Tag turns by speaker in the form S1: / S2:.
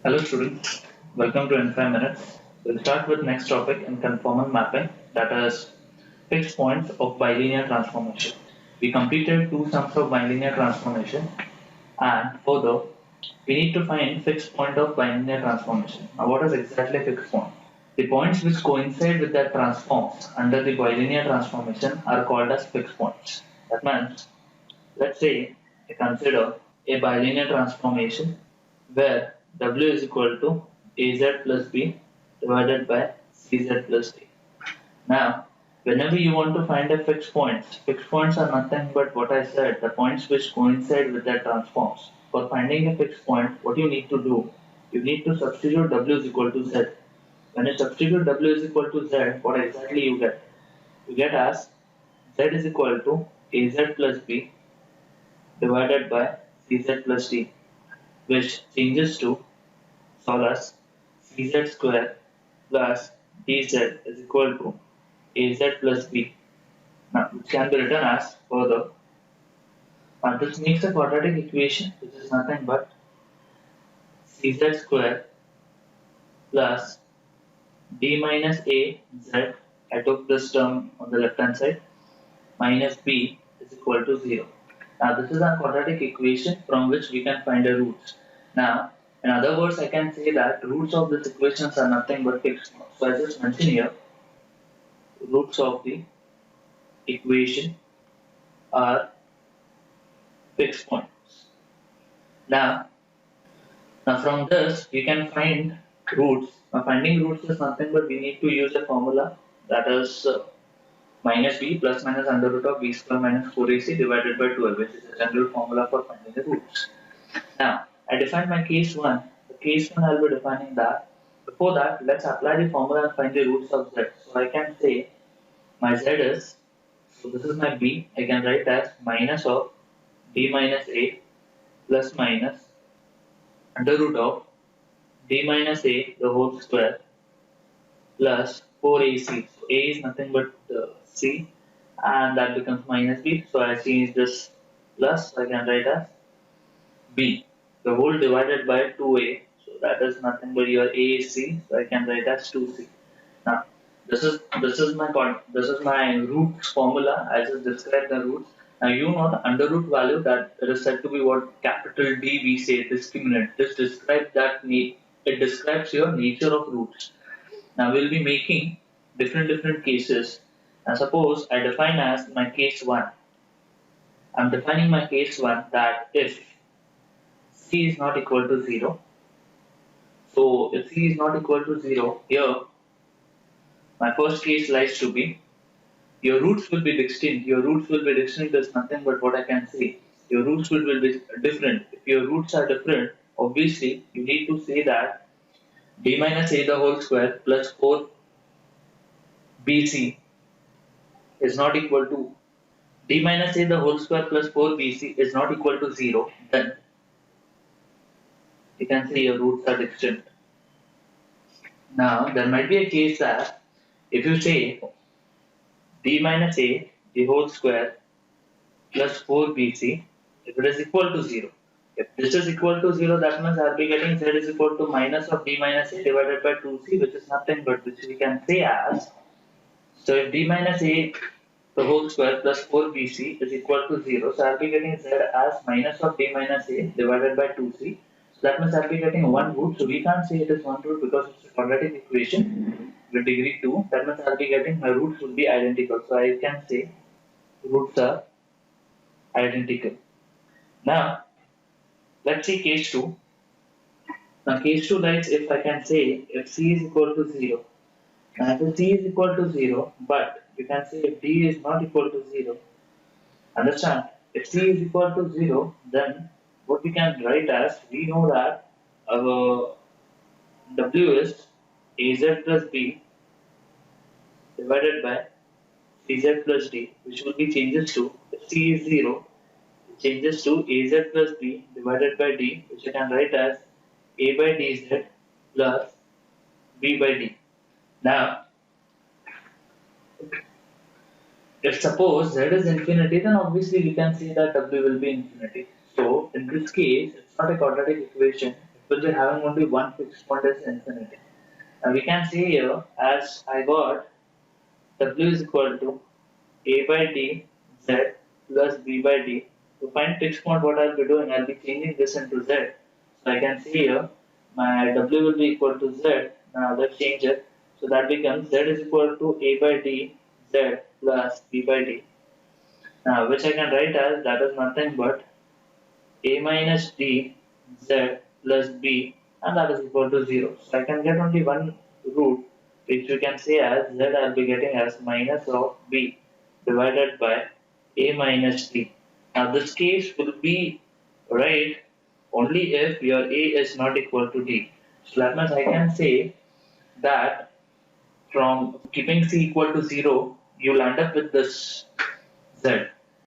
S1: Hello students, welcome to in 5 minutes. We'll start with next topic in conformal mapping, that is fixed points of bilinear transformation. We completed two sums of bilinear transformation and further we need to find fixed point of bilinear transformation. Now what is exactly fixed point? The points which coincide with that transforms under the bilinear transformation are called as fixed points. That means, let's say I consider a bilinear transformation where W is equal to AZ plus B divided by CZ plus D. Now, whenever you want to find a fixed points are nothing but what I said, the points which coincide with their transforms. For finding a fixed point, what you need to do, you need to substitute W is equal to Z. When you substitute W is equal to Z, what exactly you get? You get as Z is equal to AZ plus B divided by CZ plus D, which changes to solves CZ square plus DZ is equal to AZ plus B. Now, which can be written as further. This makes a quadratic equation which is nothing but CZ square plus D minus A Z. I took this term on the left hand side minus B is equal to 0. Now, this is a quadratic equation from which we can find the roots. Now, in other words, I can say that roots of these equations are nothing but fixed. So, I just mention here roots of the equation are fixed points. Now, now from this you can find roots. Now finding roots is nothing but we need to use a formula that is minus b plus minus under root of b square minus 4ac divided by 12, which is a general formula for finding the roots. Now I define my case 1. The case 1 I will be defining that. Before that, let's apply the formula and find the roots of z. So I can say my z is, so this is my b, I can write as minus of d minus a plus minus under root of d minus a the whole square plus 4ac. So a is nothing but c and that becomes minus b. So I change this plus, so I can write as b the whole divided by 2a. So that is nothing but your a is c. So I can write as 2c. Now this is my roots formula. I just described the roots. Now you know the under root value that is said to be what capital D we say discriminant. This describes that it describes your nature of roots. Now we'll be making different cases. Now suppose I define as my case 1. I'm defining my case 1 that if C is not equal to 0. So if C is not equal to 0, here my first case lies to be your roots will be distinct. Your roots will be distinct is nothing but what I can say. Your roots will be different. If your roots are different, obviously you need to say that d minus a the whole square plus 4bc is not equal to d minus a the whole square plus 4bc is not equal to 0. Then you can say your roots are distinct. Now there might be a case that if you say d minus a the whole square plus 4bc, if it is equal to 0. If this is equal to 0, that means I'll be getting z is equal to minus of d minus a divided by 2c, which is nothing but which we can say as, so if d minus a the whole square plus 4bc is equal to 0, so I'll be getting z as minus of d minus a divided by 2c. So that means I'll be getting one root, so we can't say it is one root because it's a quadratic equation with degree 2. That means I'll be getting my roots will be identical. So I can say roots are identical. Now, let's see case 2. Now, case 2 writes if I can say if c is equal to 0. Now, if c is equal to 0, but you can say if d is not equal to 0. Understand? If c is equal to 0, then what we can write as, we know that our w is az plus b divided by cz plus d, which will be changes to, if c is 0, changes to az plus b divided by d, which I can write as a by dz plus b by d. Now, if suppose z is infinity, then obviously we can say that w will be infinity. So, in this case, it's not a quadratic equation. will be having only one fixed point as infinity. Now we can see here as I got W is equal to A by D Z plus B by D. To find fixed point, what I'll be doing, I'll be changing this into Z. So I can see here my W will be equal to Z. Now let's change it. So that becomes Z is equal to A by D Z plus B by D. Now which I can write as that is nothing but A minus D Z plus B, and that is equal to 0. So I can get only one root, which we can say as Z I'll be getting as minus of B divided by A minus D. Now this case will be right only if your A is not equal to D. So that means I can say that from keeping C equal to 0, you'll end up with this Z.